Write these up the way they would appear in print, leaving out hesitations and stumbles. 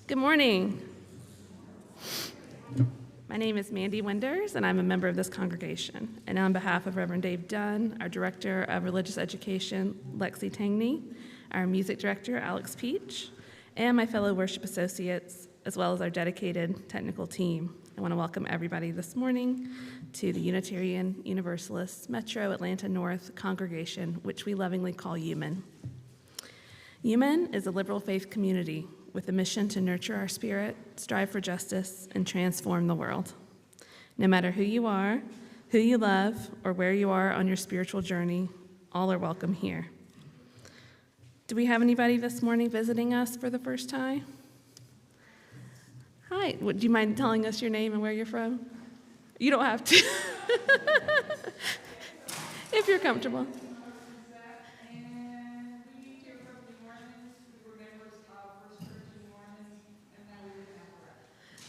Good morning. My name is Mandy Winders, and I'm a member of this congregation. And on behalf of Reverend Dave Dunn, our Director of Religious Education, Lexi Tangney, our Music Director, Alex Peach, and my fellow worship associates, as well as our dedicated technical team, I want to welcome everybody this morning to the Unitarian Universalists Metro Atlanta North congregation, which we lovingly call UUMAN. UUMAN is a liberal faith community with a mission to nurture our spirit, strive for justice, and transform the world. No matter who you are, who you love, or where you are on your spiritual journey, all are welcome here. Do we have anybody this morning visiting us for the first time? Hi, do you mind telling us your name and where you're from? You don't have to. If you're comfortable.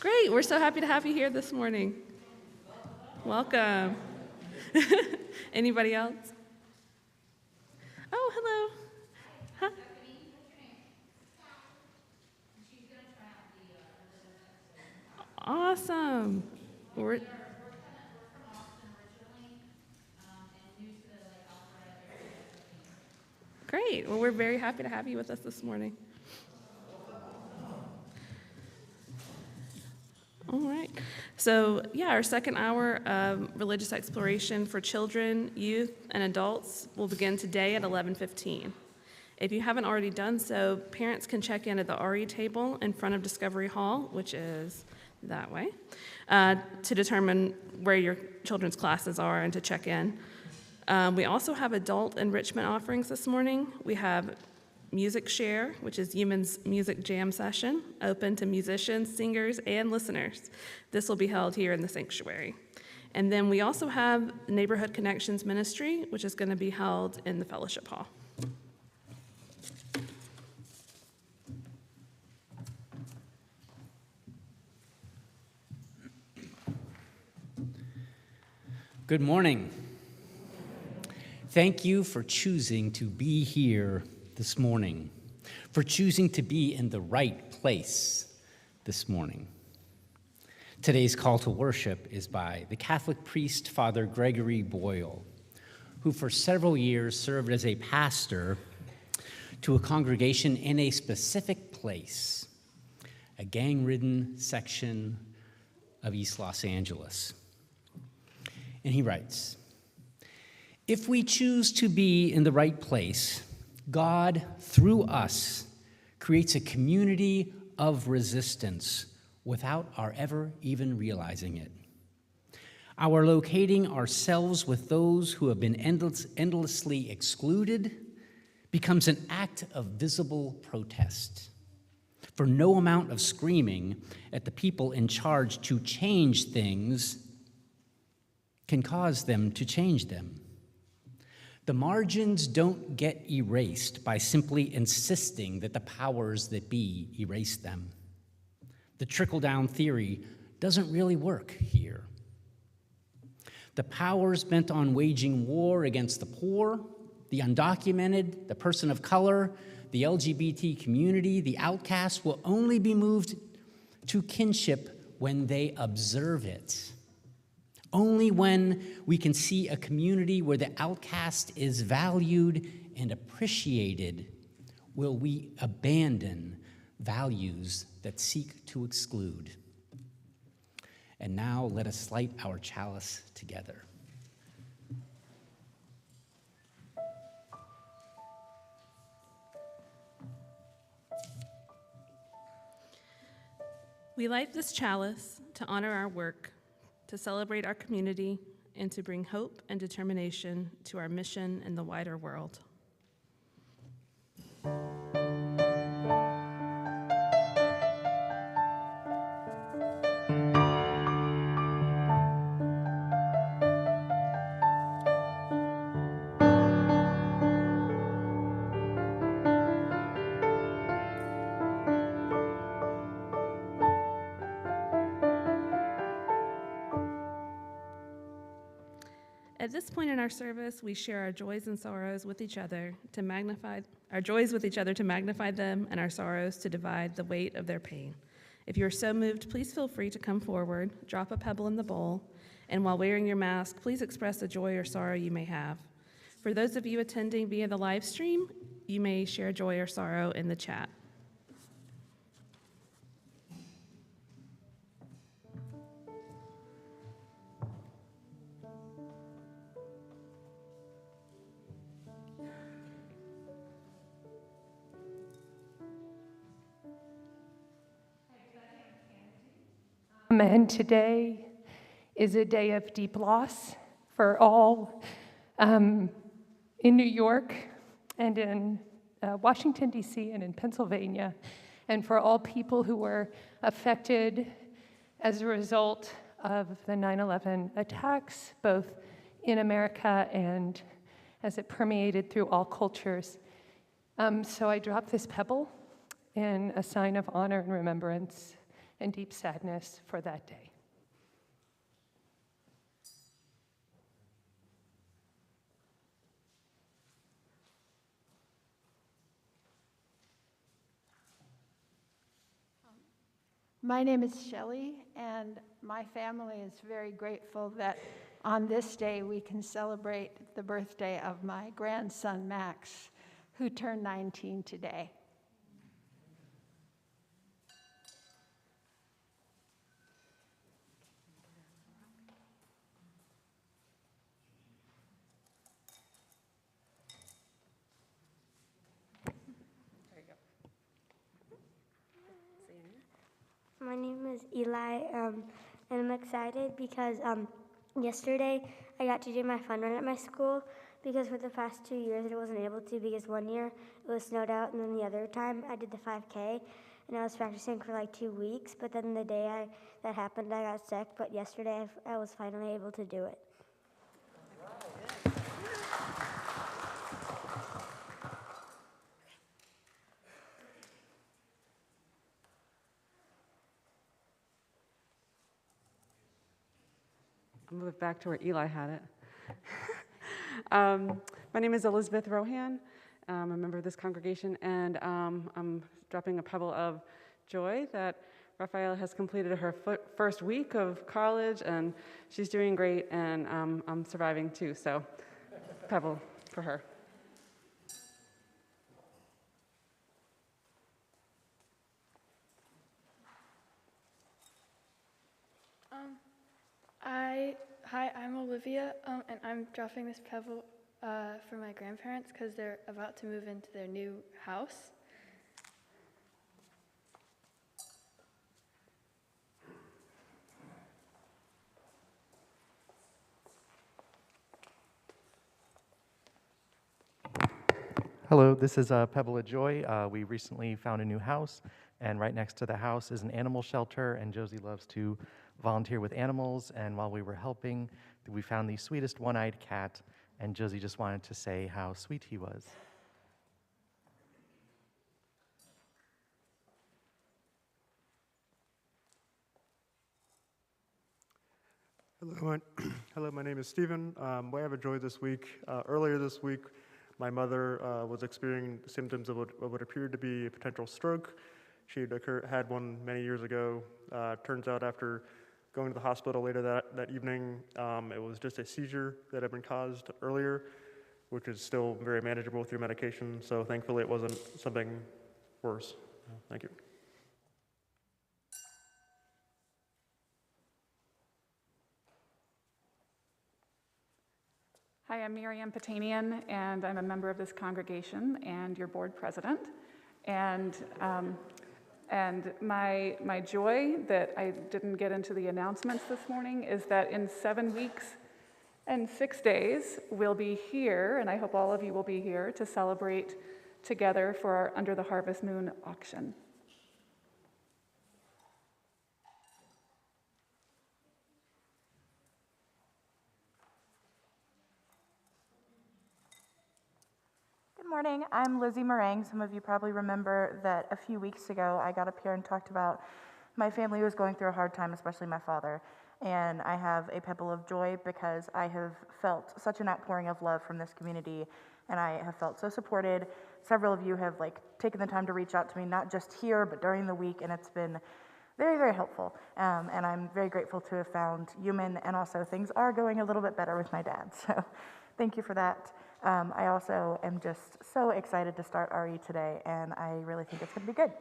Great, we're so happy to have you here this morning. Welcome. Anybody else? Oh, hello. Huh? Awesome. We're from Austin originally, and new to the Alpharetta area. Great. Well, we're very happy to have you with us this morning. All right. So, our second hour of religious exploration for children, youth, and adults will begin today at 11:15. If you haven't already done so, parents can check in at the RE table in front of Discovery Hall, which is that way, to determine where your children's classes are and to check in. We also have adult enrichment offerings this morning. We have Music Share, which is UUMAN's music jam session, open to musicians, singers, and listeners. This will be held here in the sanctuary. And then we also have Neighborhood Connections Ministry, which is going to be held in the fellowship hall. Good morning. Thank you for choosing to be here this morning, for choosing to be in the right place this morning. Today's call to worship is by the Catholic priest, Father Gregory Boyle, who for several years served as a pastor to a congregation in a specific place, a gang-ridden section of East Los Angeles. And he writes, "If we choose to be in the right place, God, through us, creates a community of resistance without our ever even realizing it. Our locating ourselves with those who have been endlessly excluded becomes an act of visible protest. For no amount of screaming at the people in charge to change things can cause them to change them. The margins don't get erased by simply insisting that the powers that be erase them. The trickle-down theory doesn't really work here. The powers bent on waging war against the poor, the undocumented, the person of color, the LGBT community, the outcast will only be moved to kinship when they observe it. Only when we can see a community where the outcast is valued and appreciated will we abandon values that seek to exclude." And now let us light our chalice together. We light this chalice to honor our work, to celebrate our community, and to bring hope and determination to our mission in the wider world. At this point in our service, we share our joys and sorrows with each other our joys with each other to magnify them, and our sorrows to divide the weight of their pain. If you are so moved, please feel free to come forward, drop a pebble in the bowl, and while wearing your mask, please express the joy or sorrow you may have. For those of you attending via the live stream, you may share joy or sorrow in the chat. And today is a day of deep loss for all in New York and in Washington, D.C., and in Pennsylvania, and for all people who were affected as a result of the 9/11 attacks, both in America and as it permeated through all cultures. So I drop this pebble in a sign of honor and remembrance and deep sadness for that day. My name is Shelley, and my family is very grateful that on this day we can celebrate the birthday of my grandson, Max, who turned 19 today. My name is Eli, and I'm excited because yesterday I got to do my fun run at my school because for the past 2 years I wasn't able to because one year it was snowed out and then the other time I did the 5K and I was practicing for like 2 weeks, but then the day that happened I got sick, but yesterday I was finally able to do it. I'll move back to where Eli had it. My name is Elizabeth Rohan. I'm a member of this congregation, and I'm dropping a pebble of joy that Raphaela has completed her first week of college, and she's doing great, and I'm surviving too, so pebble for her. Hi, I'm Olivia, and I'm dropping this pebble for my grandparents because they're about to move into their new house. Hello, this is Pebble of Joy. We recently found a new house, and right next to the house is an animal shelter, and Josie loves to volunteer with animals, and while we were helping, we found the sweetest one-eyed cat, and Josie just wanted to say how sweet he was. Hello, my name is Stephen. We have a joy this week. Earlier this week, my mother was experiencing symptoms of what would appear to be a potential stroke. She had one many years ago. Turns out after going to the hospital later that evening, it was just a seizure that had been caused earlier, which is still very manageable through medication. So thankfully it wasn't something worse. Thank you. Hi, I'm Miriam Patanian, and I'm a member of this congregation and your board president. And my joy that I didn't get into the announcements this morning is that in 7 weeks and 6 days, we'll be here, and I hope all of you will be here to celebrate together for our Under the Harvest Moon auction. Good morning, I'm Lizzie Meringue. Some of you probably remember that a few weeks ago I got up here and talked about my family was going through a hard time, especially my father. And I have a pebble of joy because I have felt such an outpouring of love from this community, and I have felt so supported. Several of you have taken the time to reach out to me, not just here, but during the week, and it's been very, very helpful. And I'm very grateful to have found UUMAN, and also things are going a little bit better with my dad. So thank you for that. I also am just so excited to start RE today, and I really think it's going to be good.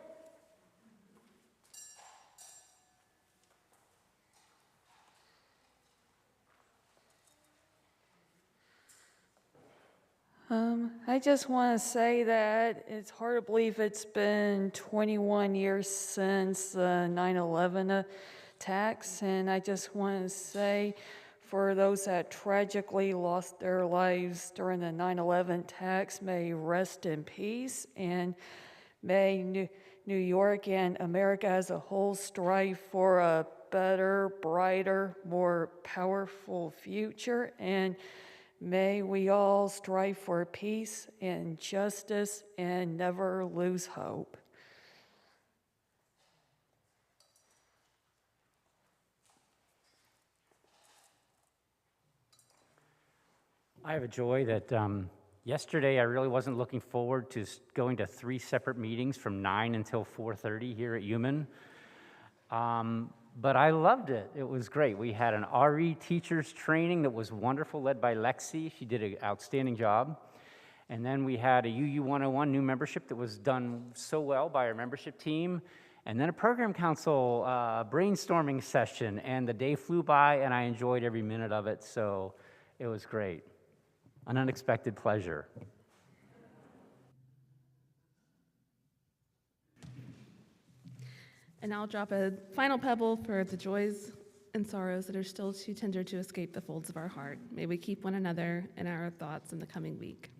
I just want to say that it's hard to believe it's been 21 years since the 9/11 attacks, and I just want to say for those that tragically lost their lives during the 9/11 attacks, may rest in peace, and may New York and America as a whole strive for a better, brighter, more powerful future, and may we all strive for peace and justice and never lose hope. I have a joy that yesterday I really wasn't looking forward to going to 3 separate meetings from 9 until 4:30 here at UUMAN. But I loved it. It was great. We had an RE teachers training that was wonderful, led by Lexi. She did an outstanding job. And then we had a UU 101 new membership that was done so well by our membership team. And then a program council brainstorming session. And the day flew by, and I enjoyed every minute of it. So it was great. An unexpected pleasure. And I'll drop a final pebble for the joys and sorrows that are still too tender to escape the folds of our heart. May we keep one another in our thoughts in the coming week.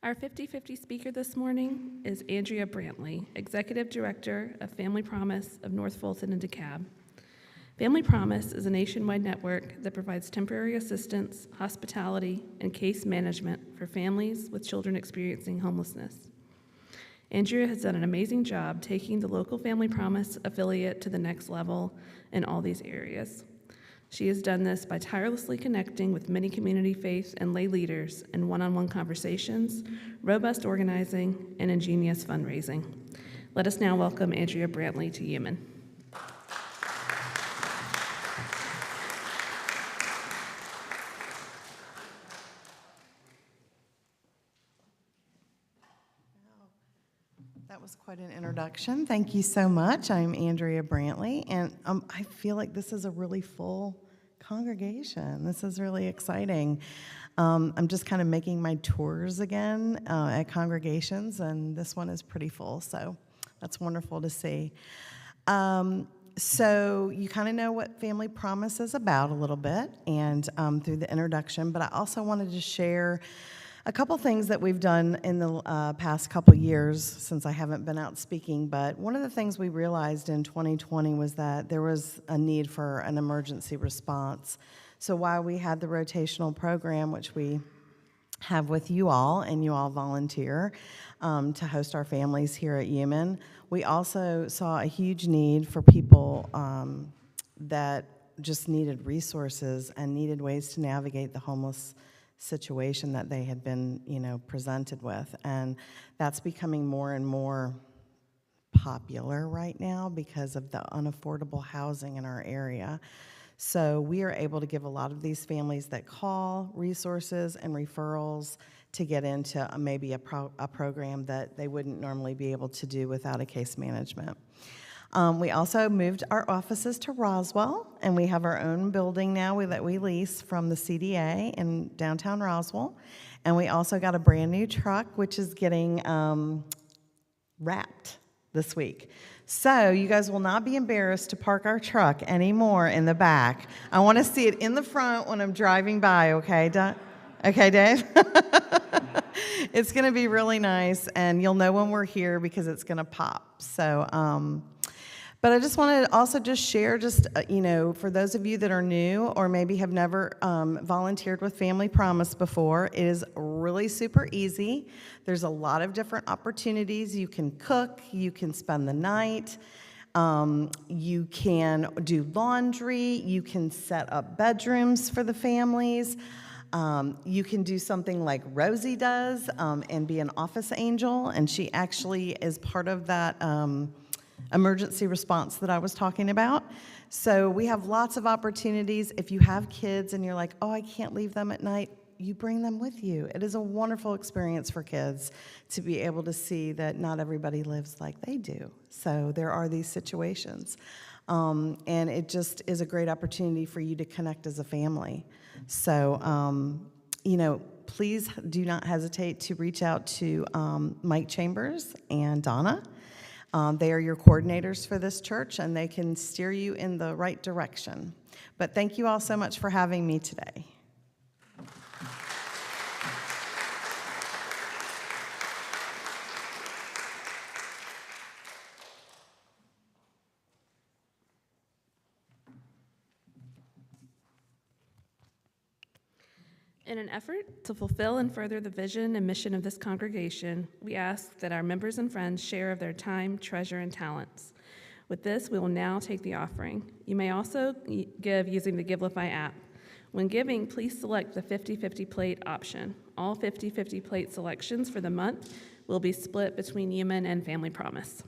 Our 50-50 speaker this morning is Andrea Brantley, Executive Director of Family Promise of North Fulton and DeKalb. Family Promise is a nationwide network that provides temporary assistance, hospitality, and case management for families with children experiencing homelessness. Andrea has done an amazing job taking the local Family Promise affiliate to the next level in all these areas. She has done this by tirelessly connecting with many community faith and lay leaders in one-on-one conversations, robust organizing, and ingenious fundraising. Let us now welcome Andrea Brantley to UUMAN. That was quite an introduction. Thank you so much. I'm Andrea Brantley, and I feel like this is a really full congregation. This is really exciting. I'm just kind of making my tours again at congregations, and this one is pretty full, so that's wonderful to see. So you kind of know what Family Promise is about a little bit, and through the introduction, but I also wanted to share A couple things that we've done in the past couple years, since I haven't been out speaking, but one of the things we realized in 2020 was that there was a need for an emergency response. So while we had the rotational program, which we have with you all, and you all volunteer to host our families here at UUMAN, we also saw a huge need for people that just needed resources and needed ways to navigate the homeless situation that they had been, presented with. And that's becoming more and more popular right now because of the unaffordable housing in our area. So we are able to give a lot of these families that call resources and referrals to get into maybe a program that they wouldn't normally be able to do without a case management. We also moved our offices to Roswell, and we have our own building now that we lease from the CDA in downtown Roswell. And we also got a brand new truck, which is getting wrapped this week. So you guys will not be embarrassed to park our truck anymore in the back. I want to see it in the front when I'm driving by, okay? Okay, Dave? It's going to be really nice, and you'll know when we're here because it's going to pop. So, but I just want to also just share, for those of you that are new or maybe have never volunteered with Family Promise before, it is really super easy. There's a lot of different opportunities. You can cook, you can spend the night, you can do laundry, you can set up bedrooms for the families. You can do something like Rosie does and be an office angel, and she actually is part of that emergency response that I was talking about. So we have lots of opportunities. If you have kids and you're like, oh, I can't leave them at night, you bring them with you. It is a wonderful experience for kids to be able to see that not everybody lives like they do. So there are these situations. And it just is a great opportunity for you to connect as a family. So, please do not hesitate to reach out to Mike Chambers and Donna. They are your coordinators for this church, and they can steer you in the right direction. But thank you all so much for having me today. In an effort to fulfill and further the vision and mission of this congregation, we ask that our members and friends share of their time, treasure, and talents. With this, we will now take the offering. You may also give using the Givelify app. When giving, please select the 50-50 plate option. All 50-50 plate selections for the month will be split between UUMAN and Family Promise.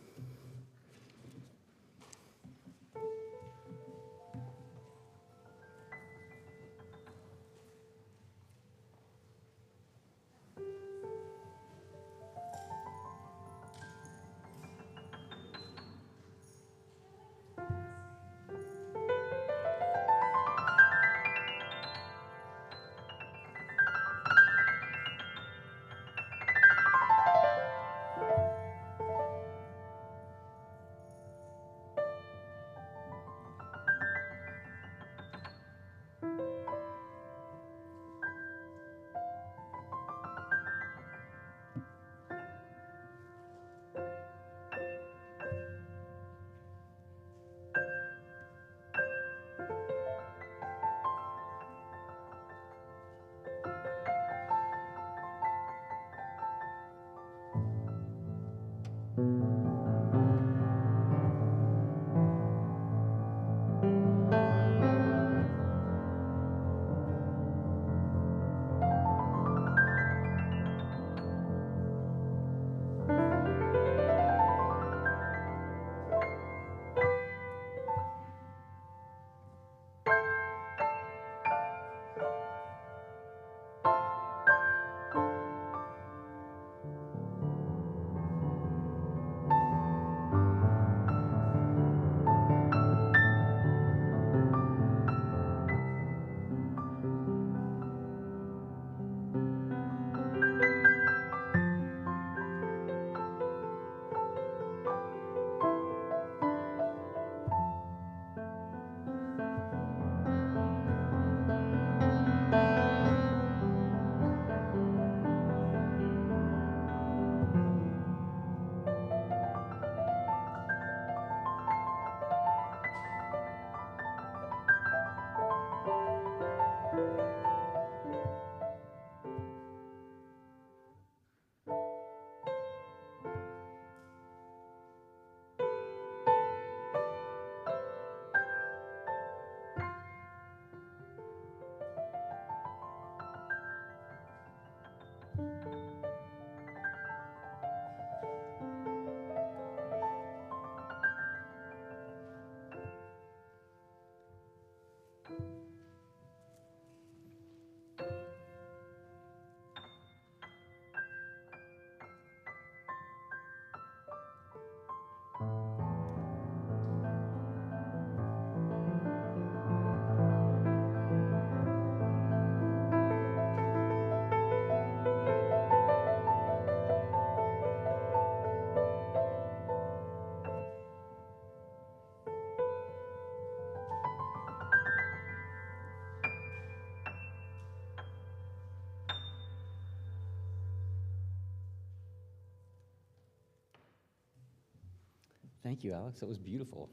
Thank you, Alex. That was beautiful.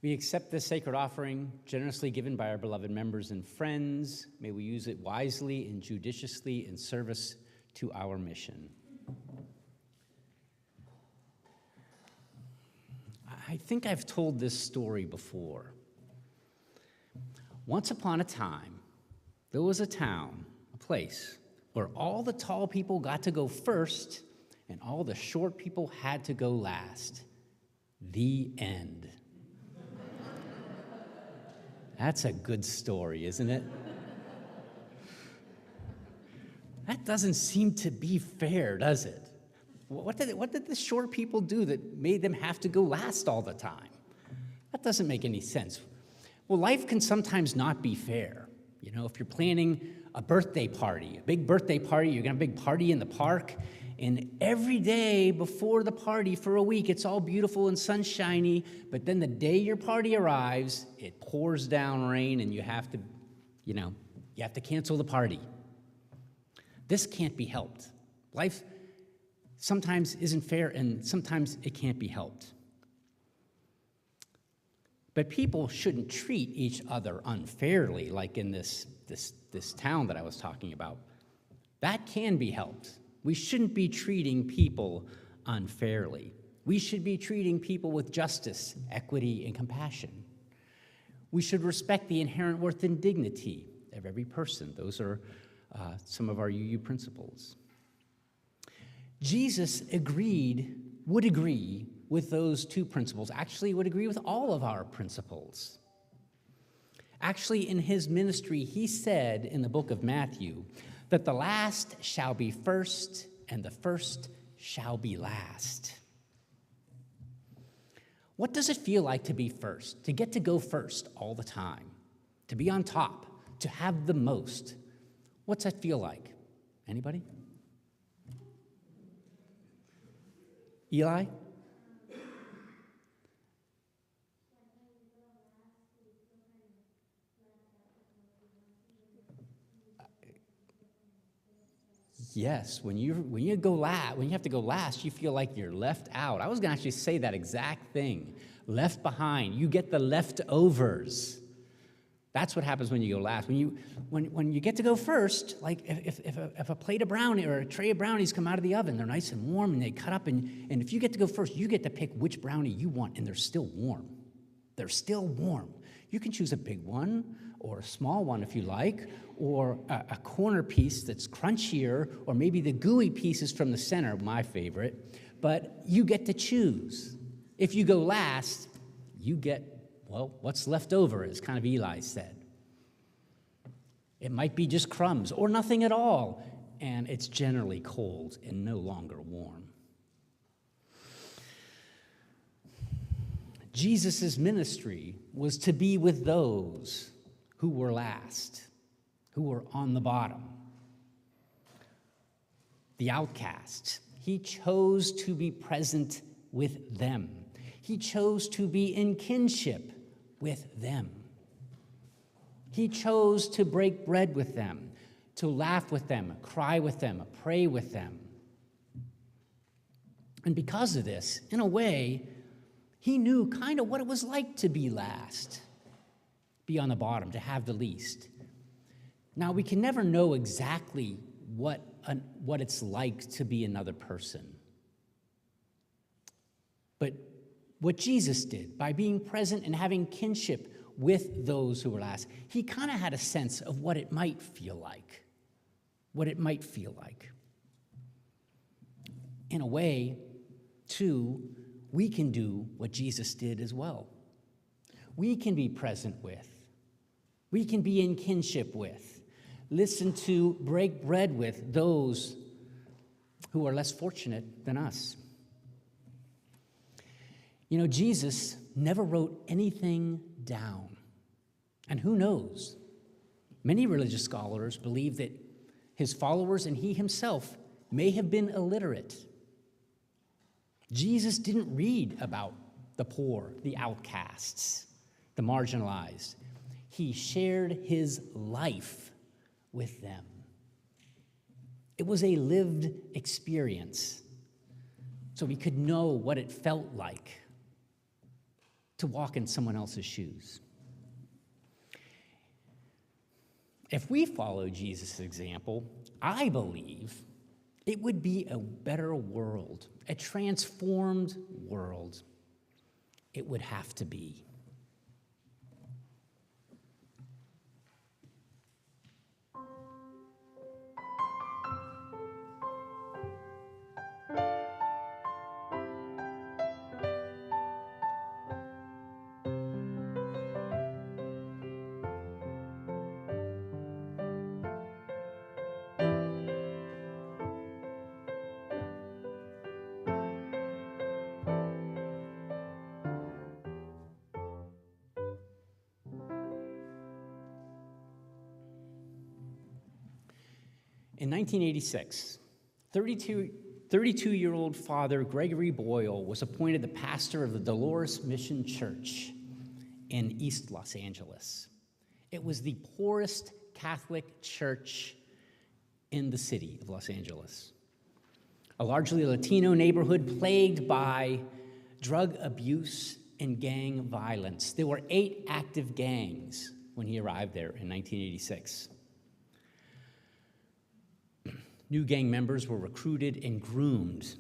We accept this sacred offering generously given by our beloved members and friends. May we use it wisely and judiciously in service to our mission. I think I've told this story before. Once upon a time, there was a town, a place, where all the tall people got to go first and all the short people had to go last. The end. That's a good story, isn't it? That doesn't seem to be fair, does it? What did the short people do that made them have to go last all the time? That doesn't make any sense. Well, life can sometimes not be fair. You know, if you're planning a birthday party, a big birthday party, you're gonna have a big party in the park, and every day before the party for a week, it's all beautiful and sunshiny, but then the day your party arrives, it pours down rain and you have to cancel the party. This can't be helped. Life sometimes isn't fair and sometimes it can't be helped. But people shouldn't treat each other unfairly, like in this town that I was talking about. That can be helped. We shouldn't be treating people unfairly. We should be treating people with justice, equity, and compassion. We should respect the inherent worth and dignity of every person. Those are some of our UU principles. Jesus would agree with those two principles, actually would agree with all of our principles. Actually, in his ministry, he said in the book of Matthew that the last shall be first and the first shall be last. What does it feel like to be first, to get to go first all the time, to be on top, to have the most? What's that feel like? Anybody? Eli? Yes, when you have to go last, you feel like you're left out. I was going to actually say that exact thing. Left behind. You get the leftovers. That's what happens when you go last. When you get to go first, like if a plate of brownie or a tray of brownies come out of the oven, they're nice and warm and they cut up, and if you get to go first, you get to pick which brownie you want, and they're still warm. They're still warm. You can choose a big one or a small one if you like, or a corner piece that's crunchier, or maybe the gooey pieces from the center, my favorite, but you get to choose. If you go last, you get, well, what's left over, as kind of Eli said. It might be just crumbs or nothing at all, and it's generally cold and no longer warm. Jesus' ministry was to be with those who were last, who were on the bottom, the outcasts. He chose to be present with them. He chose to be in kinship with them. He chose to break bread with them, to laugh with them, cry with them, pray with them. And because of this, in a way, he knew kind of what it was like to be last, be on the bottom, to have the least. Now, we can never know exactly what it's like to be another person. But what Jesus did, by being present and having kinship with those who were last, he kind of had a sense of what it might feel like. What it might feel like. In a way, too, we can do what Jesus did as well. We can be present with. We can be in kinship with. Listen to, break bread with those who are less fortunate than us. You know, Jesus never wrote anything down. And who knows? Many religious scholars believe that his followers and he himself may have been illiterate. Jesus didn't read about the poor, the outcasts, the marginalized. He shared his life with them. It was a lived experience. so we could know what it felt like to walk in someone else's shoes. If we follow Jesus' example, I believe it would be a better world, a transformed world. It would have to be. In 1986, 32-year-old Father Gregory Boyle was appointed the pastor of the Dolores Mission Church in East Los Angeles. It was the poorest Catholic church in the city of Los Angeles, a largely Latino neighborhood plagued by drug abuse and gang violence. There were 8 active gangs when he arrived there in 1986. New gang members were recruited and groomed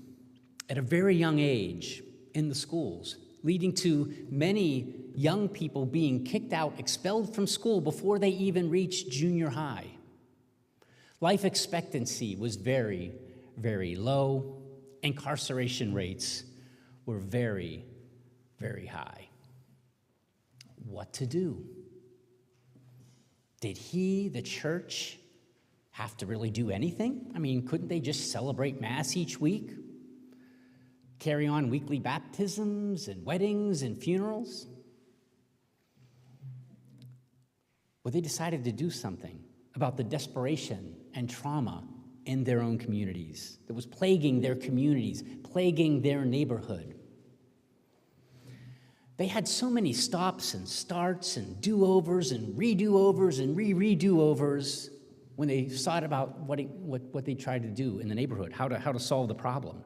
at a very young age in the schools, leading to many young people being kicked out, expelled from school before they even reached junior high. Life expectancy was very, very low. Incarceration rates were very, very high. What to do? Did he, the church, have to really do anything? I mean, couldn't they just celebrate Mass each week? Carry on weekly baptisms and weddings and funerals? Well, they decided to do something about the desperation and trauma in their own communities that was plaguing their communities, plaguing their neighborhood. They had so many stops and starts and do-overs and redo-overs and re-redo-overs when they thought about what they tried to do in the neighborhood, how to solve the problem.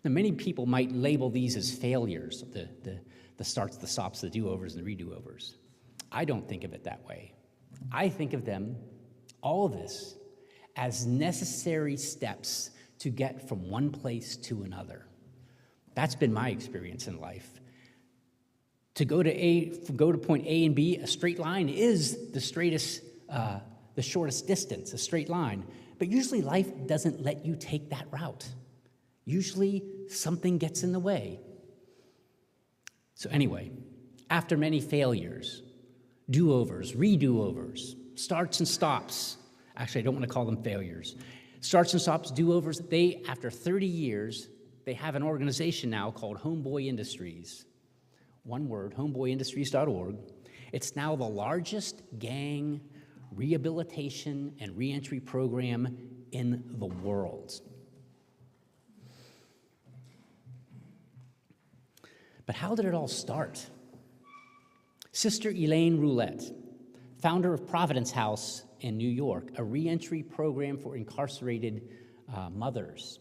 Now, many people might label these as failures, the starts, the stops, the do-overs, and the redo-overs. I don't think of it that way. I think of them, all of this, as necessary steps to get from one place to another. That's been my experience in life. To go to point A and B, a straight line is the shortest distance, a straight line. But usually life doesn't let you take that route. Usually something gets in the way. So anyway, after many failures, do-overs, redo-overs, starts and stops, actually I don't want to call them failures, starts and stops, do-overs, after 30 years, they have an organization now called Homeboy Industries. One word, homeboyindustries.org. It's now the largest gang rehabilitation and reentry program in the world. But how did it all start? Sister Elaine Roulette, founder of Providence House in New York, a reentry program for incarcerated mothers.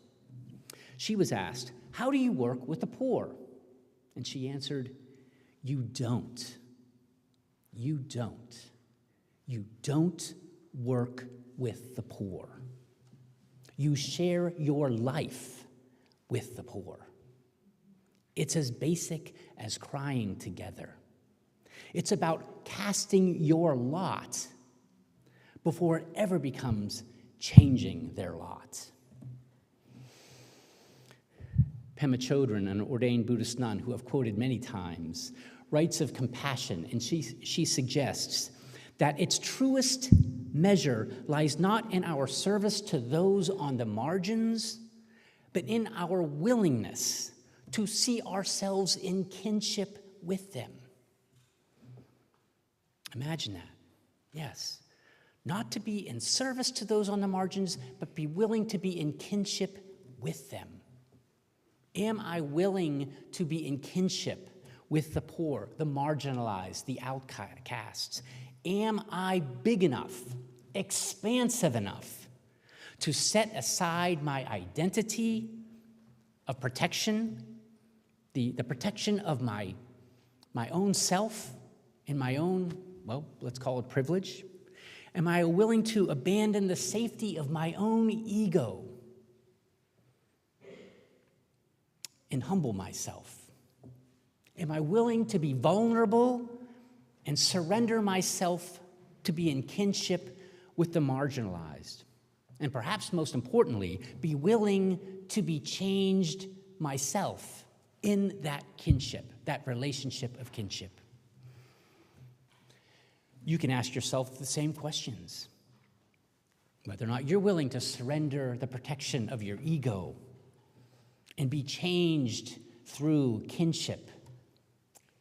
She was asked, "How do you work with the poor?" And she answered, "You don't. You don't. You don't work with the poor. You share your life with the poor. It's as basic as crying together. It's about casting your lot before it ever becomes changing their lot." Pema Chodron, an ordained Buddhist nun who I've quoted many times, writes of compassion, and she suggests that its truest measure lies not in our service to those on the margins, but in our willingness to see ourselves in kinship with them. Imagine that. Yes. Not to be in service to those on the margins, but be willing to be in kinship with them. Am I willing to be in kinship with the poor, the marginalized, the outcasts? Am I big enough, expansive enough to set aside my identity of protection, the protection of my own self and my own, well, let's call it privilege? Am I willing to abandon the safety of my own ego and humble myself? Am I willing to be vulnerable and surrender myself to be in kinship with the marginalized? And perhaps most importantly, be willing to be changed myself in that kinship, that relationship of kinship. You can ask yourself the same questions. Whether or not you're willing to surrender the protection of your ego and be changed through kinship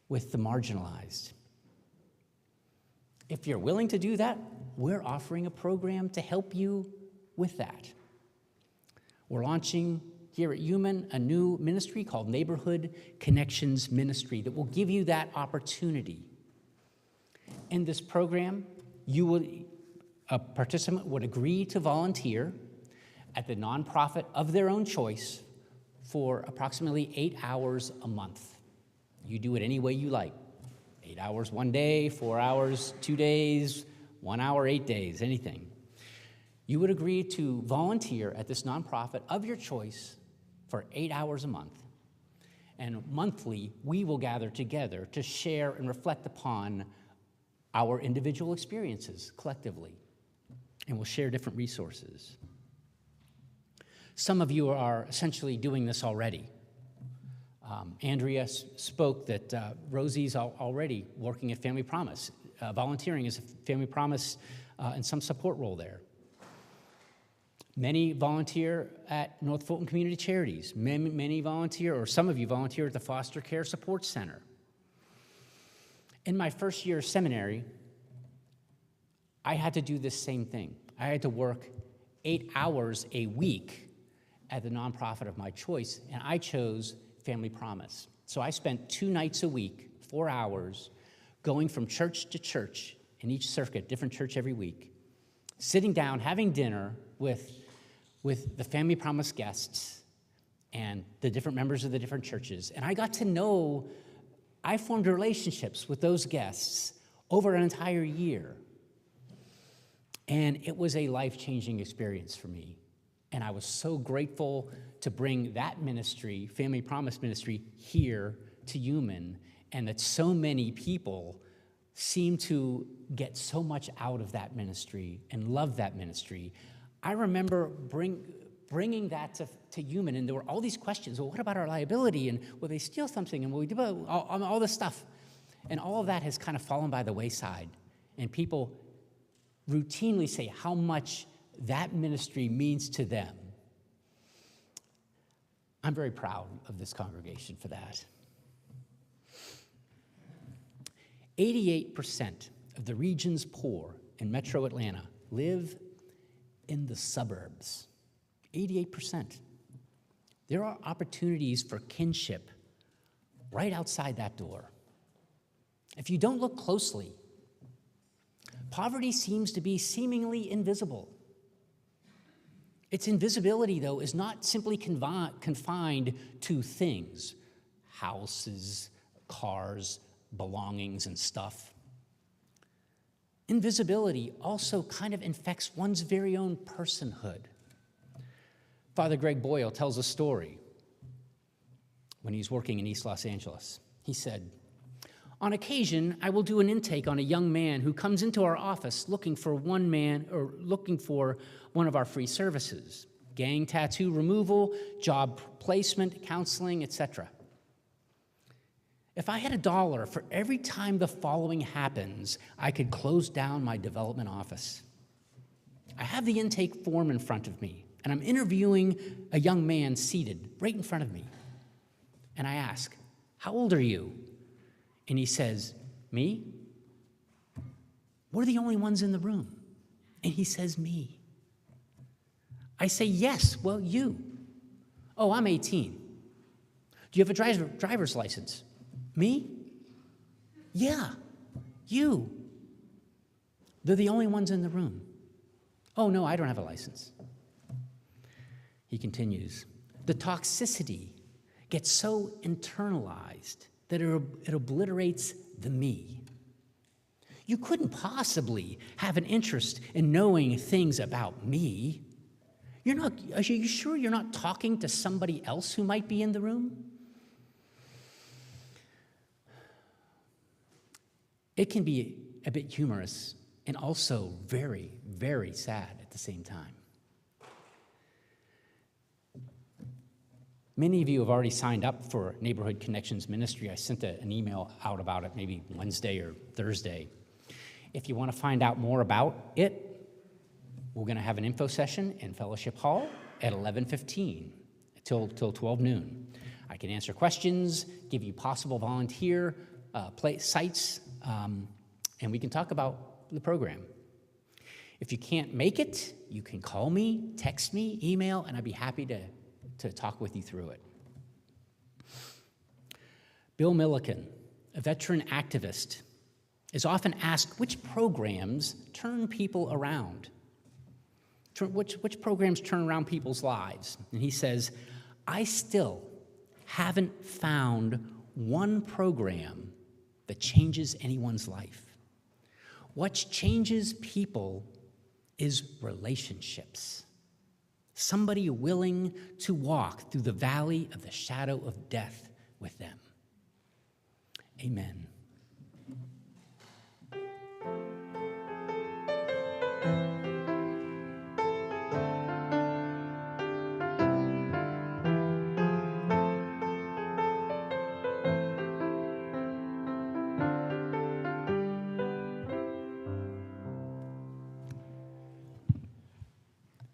with the marginalized. If you're willing to do that, we're offering a program to help you with that. We're launching here at UUMAN a new ministry called Neighborhood Connections Ministry that will give you that opportunity. In this program, a participant would agree to volunteer at the nonprofit of their own choice for approximately 8 hours a month. You do it any way you like. 8 hours one day, 4 hours 2 days, 1 hour 8 days, anything. You would agree to volunteer at this nonprofit of your choice for 8 hours a month. And monthly, we will gather together to share and reflect upon our individual experiences collectively. And we'll share different resources. Some of you are essentially doing this already. Andrea spoke that Rosie's already working at Family Promise, volunteering as a Family Promise in some support role there. Many volunteer at North Fulton Community Charities. Many volunteer, or some of you volunteer at the Foster Care Support Center. In my first year of seminary, I had to do this same thing. I had to work 8 hours a week at the nonprofit of my choice, and I chose Family Promise. So I spent 2 nights a week, 4 hours, going from church to church in each circuit, different church every week, sitting down, having dinner with the Family Promise guests and the different members of the different churches. And I got to know, I formed relationships with those guests over an entire year. And it was a life-changing experience for me. And I was so grateful to bring that ministry, Family Promise Ministry, here to UUMAN, and that so many people seem to get so much out of that ministry and love that ministry. I remember bringing that to UUMAN, and there were all these questions. Well, what about our liability? And will they steal something? And will we do all this stuff? And all of that has kind of fallen by the wayside. And people routinely say how much that ministry means to them. I'm very proud of this congregation for that. 88% of the region's poor in metro Atlanta live in the suburbs. 88%. There are opportunities for kinship right outside that door. If you don't look closely, poverty seems to be seemingly invisible. Its invisibility, though, is not simply confined to things, houses, cars, belongings, and stuff. Invisibility also kind of infects one's very own personhood. Father Greg Boyle tells a story when he's working in East Los Angeles. He said, "On occasion, I will do an intake on a young man who comes into our office looking for one of our free services, gang tattoo removal, job placement, counseling, etc. If I had $1 for every time the following happens, I could close down my development office. I have the intake form in front of me, and I'm interviewing a young man seated right in front of me. And I ask, 'How old are you?' And he says, 'Me?' 'We're the only ones in the room.' And he says, 'Me.' I say, 'Yes, well, you.' 'Oh, I'm 18. Do you have a driver's license?' 'Me?' 'Yeah, you.' 'They're the only ones in the room.' 'Oh, no, I don't have a license.' He continues, 'The toxicity gets so internalized that it obliterates the me. You couldn't possibly have an interest in knowing things about me. Are you sure you're not talking to somebody else who might be in the room? It can be a bit humorous and also very, very sad at the same time. Many of you have already signed up for Neighborhood Connections Ministry. I sent an email out about it maybe Wednesday or Thursday. If you want to find out more about it, we're going to have an info session in Fellowship Hall at 11:15 till 12 noon. I can answer questions, give you possible volunteer sites, and we can talk about the program. If you can't make it, you can call me, text me, email, and I'd be happy to talk with you through it. Bill Milliken, a veteran activist, is often asked which programs turn people around. Which programs turn around people's lives? And he says, I still haven't found one program that changes anyone's life. What changes people is relationships. Somebody willing to walk through the valley of the shadow of death with them. Amen.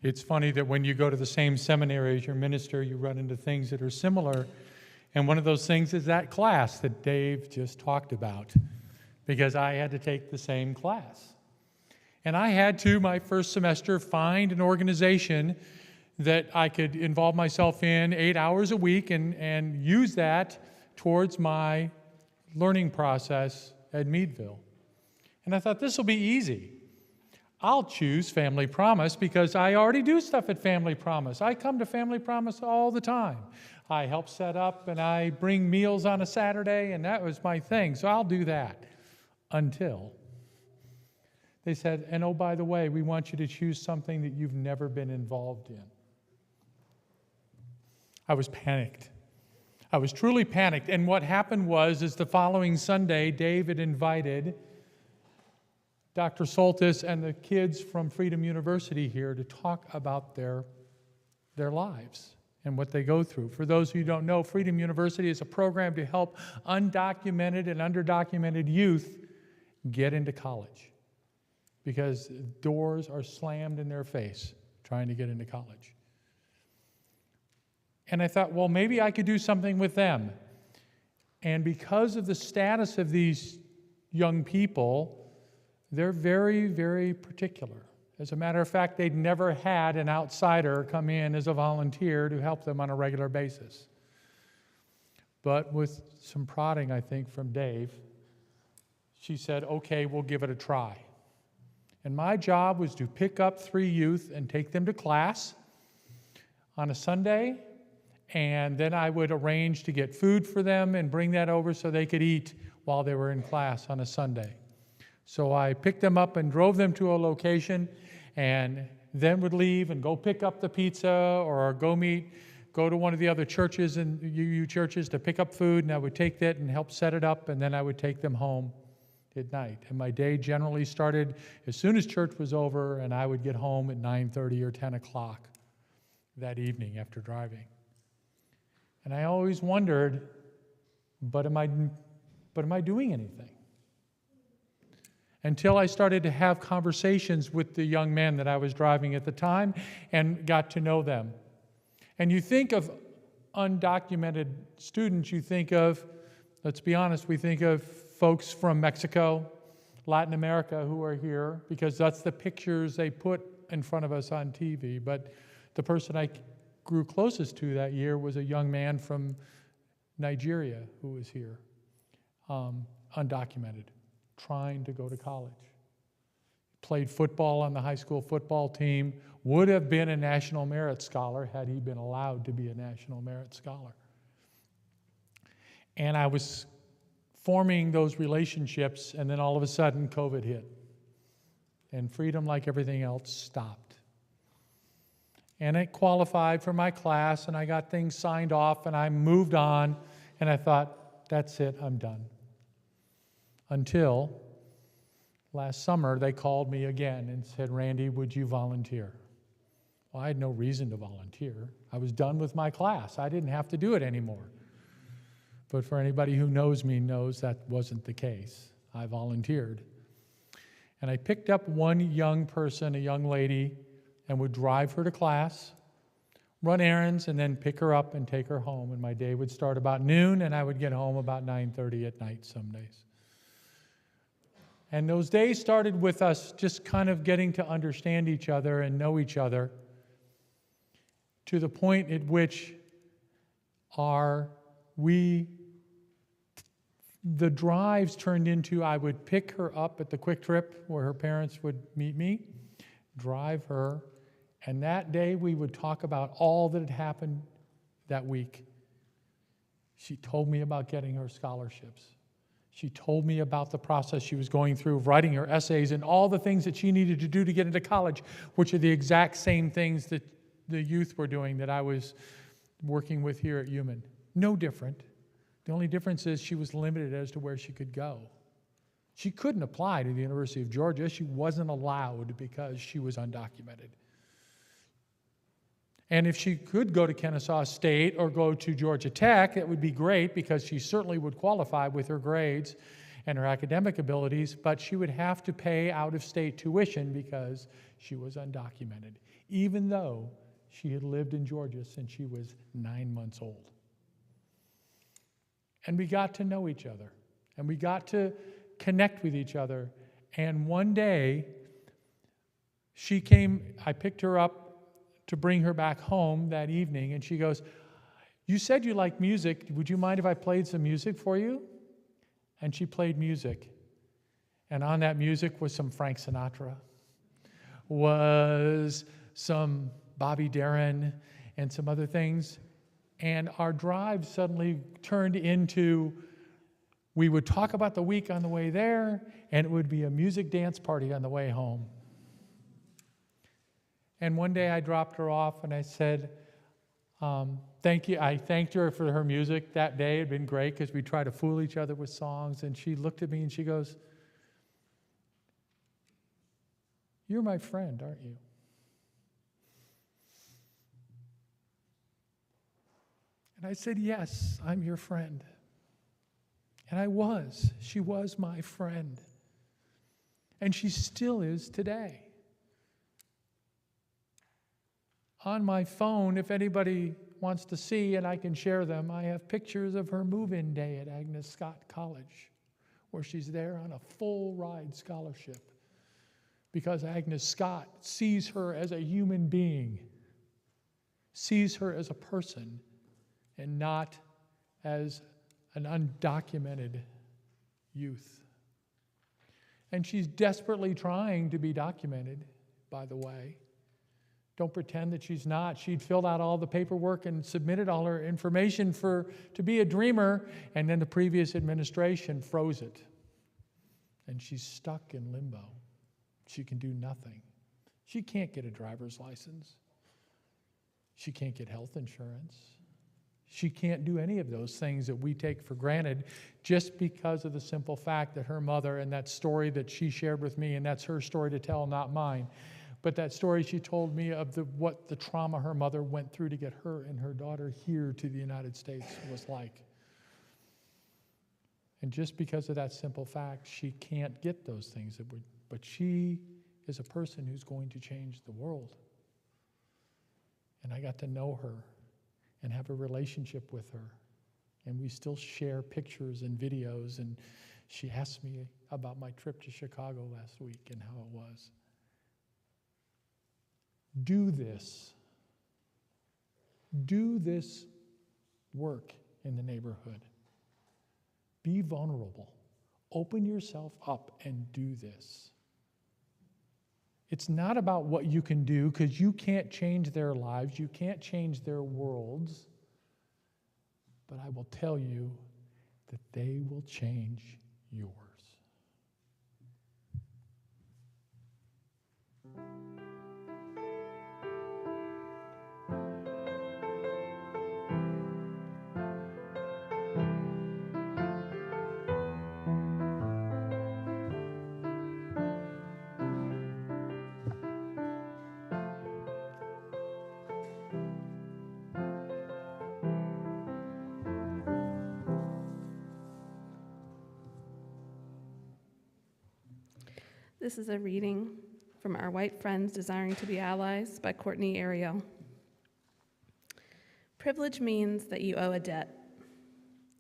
It's funny that when you go to the same seminary as your minister, you run into things that are similar. And one of those things is that class that Dave just talked about, because I had to take the same class. And I had to, my first semester, find an organization that I could involve myself in 8 hours a week and use that towards my learning process at Meadville. And I thought, this will be easy. I'll choose Family Promise because I already do stuff at Family Promise. I come to Family Promise all the time. I help set up and I bring meals on a Saturday, and that was my thing. So I'll do that until they said, and oh, by the way, we want you to choose something that you've never been involved in. I was panicked. I was truly panicked. And what happened was the following Sunday, David invited Dr. Soltis and the kids from Freedom University here to talk about their lives and what they go through. For those who don't know, Freedom University is a program to help undocumented and underdocumented youth get into college because doors are slammed in their face trying to get into college. And I thought, well, maybe I could do something with them. And because of the status of these young people, they're very, very particular. As a matter of fact, they'd never had an outsider come in as a volunteer to help them on a regular basis. But with some prodding, I think, from Dave, she said, okay, we'll give it a try. And my job was to pick up 3 youth and take them to class on a Sunday, and then I would arrange to get food for them and bring that over so they could eat while they were in class on a Sunday. So I picked them up and drove them to a location and then would leave and go pick up the pizza or go to one of the other churches and UU churches to pick up food, and I would take that and help set it up, and then I would take them home at night. And my day generally started as soon as church was over, and I would get home at 9:30 or 10 o'clock that evening after driving. And I always wondered, but am I doing anything? Until I started to have conversations with the young men that I was driving at the time and got to know them. And you think of undocumented students, you think of, let's be honest, we think of folks from Mexico, Latin America who are here, because that's the pictures they put in front of us on TV. But the person I grew closest to that year was a young man from Nigeria who was here, undocumented, trying to go to college. Played football on the high school football team, would have been a National Merit Scholar had he been allowed to be a National Merit Scholar. And I was forming those relationships, and then all of a sudden, COVID hit. And freedom, like everything else, stopped. And it qualified for my class, and I got things signed off, and I moved on, and I thought, that's it, I'm done. Until last summer, they called me again and said, Randy, would you volunteer? Well, I had no reason to volunteer. I was done with my class. I didn't have to do it anymore. But for anybody who knows me knows that wasn't the case. I volunteered. And I picked up one young person, a young lady, and would drive her to class, run errands, and then pick her up and take her home. And my day would start about noon, and I would get home about 9:30 at night some days. And those days started with us just kind of getting to understand each other and know each other to the point at which the drives turned into, I would pick her up at the Quick Trip where her parents would meet me, drive her, and that day we would talk about all that had happened that week. She told me about getting her scholarships. She told me about the process she was going through of writing her essays and all the things that she needed to do to get into college, which are the exact same things that the youth were doing that I was working with here at UUMAN. No different. The only difference is she was limited as to where she could go. She couldn't apply to the University of Georgia. She wasn't allowed because she was undocumented. And if she could go to Kennesaw State or go to Georgia Tech, it would be great because she certainly would qualify with her grades and her academic abilities, but she would have to pay out-of-state tuition because she was undocumented, even though she had lived in Georgia since she was 9 months old. And we got to know each other, and we got to connect with each other. And one day, she came, I picked her up to bring her back home that evening, and she goes, you said you like music. Would you mind if I played some music for you? And she played music. And on that music was some Frank Sinatra, was some Bobby Darin, and some other things. And our drive suddenly turned into, we would talk about the week on the way there, and it would be a music dance party on the way home. And one day I dropped her off and I said, thank you. I thanked her for her music that day. It had been great because we tried to fool each other with songs. And she looked at me and she goes, you're my friend, aren't you? And I said, yes, I'm your friend. And I was. She was my friend. And she still is today. On my phone, if anybody wants to see, and I can share them, I have pictures of her move-in day at Agnes Scott College, where she's there on a full ride scholarship because Agnes Scott sees her as a human being, sees her as a person, and not as an undocumented youth. And she's desperately trying to be documented, by the way. Don't pretend that she's not. She'd filled out all the paperwork and submitted all her information to be a dreamer, and then the previous administration froze it. And she's stuck in limbo. She can do nothing. She can't get a driver's license. She can't get health insurance. She can't do any of those things that we take for granted just because of the simple fact that her mother, and that story that she shared with me, and that's her story to tell, not mine, but that story she told me of what the trauma her mother went through to get her and her daughter here to the United States was like. And just because of that simple fact, she can't get those things. But she is a person who's going to change the world. And I got to know her and have a relationship with her. And we still share pictures and videos. And she asked me about my trip to Chicago last week and how it was. Do this. Do this work in the neighborhood. Be vulnerable. Open yourself up and do this. It's not about what you can do, because you can't change their lives. You can't change their worlds. But I will tell you, that they will change yours. This is a reading from Our White Friends Desiring to be Allies by Courtney Ariel. Privilege means that you owe a debt.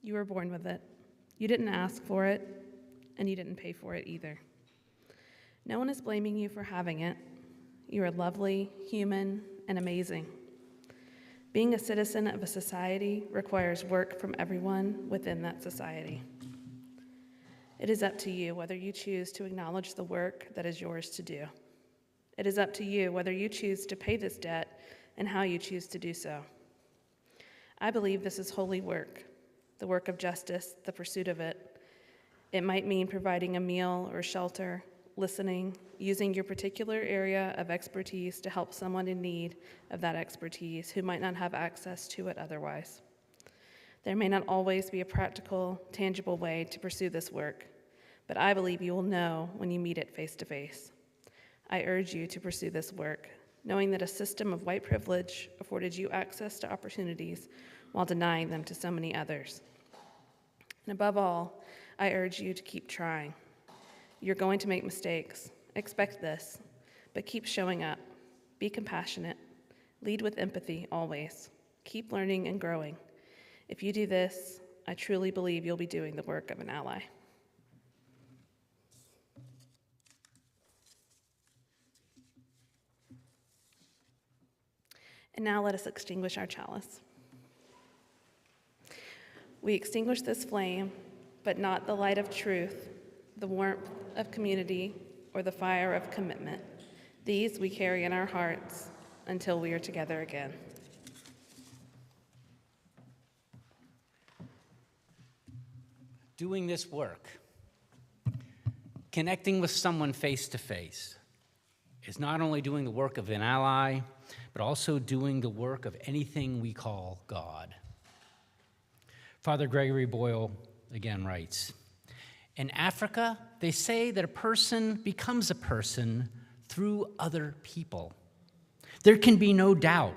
You were born with it. You didn't ask for it, and you didn't pay for it either. No one is blaming you for having it. You are lovely, human, and amazing. Being a citizen of a society requires work from everyone within that society. It is up to you whether you choose to acknowledge the work that is yours to do. It is up to you whether you choose to pay this debt and how you choose to do so. I believe this is holy work, the work of justice, the pursuit of it. It might mean providing a meal or shelter, listening, using your particular area of expertise to help someone in need of that expertise who might not have access to it otherwise. There may not always be a practical, tangible way to pursue this work, but I believe you will know when you meet it face to face. I urge you to pursue this work, knowing that a system of white privilege afforded you access to opportunities while denying them to so many others. And above all, I urge you to keep trying. You're going to make mistakes. Expect this, but keep showing up. Be compassionate. Lead with empathy always. Keep learning and growing. If you do this, I truly believe you'll be doing the work of an ally. And now let us extinguish our chalice. We extinguish this flame, but not the light of truth, the warmth of community, or the fire of commitment. These we carry in our hearts until we are together again. Doing this work, connecting with someone face to face, is not only doing the work of an ally, but also doing the work of anything we call God. Father Gregory Boyle again writes, in Africa, they say that a person becomes a person through other people. There can be no doubt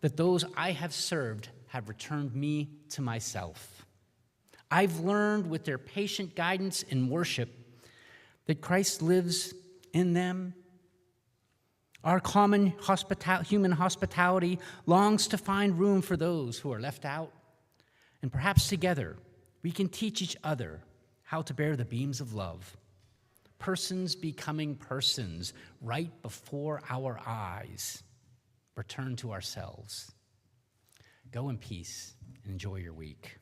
that those I have served have returned me to myself. I've learned with their patient guidance and worship that Christ lives in them. Our common human hospitality longs to find room for those who are left out. And perhaps together we can teach each other how to bear the beams of love. Persons becoming persons right before our eyes. Return to ourselves. Go in peace and enjoy your week.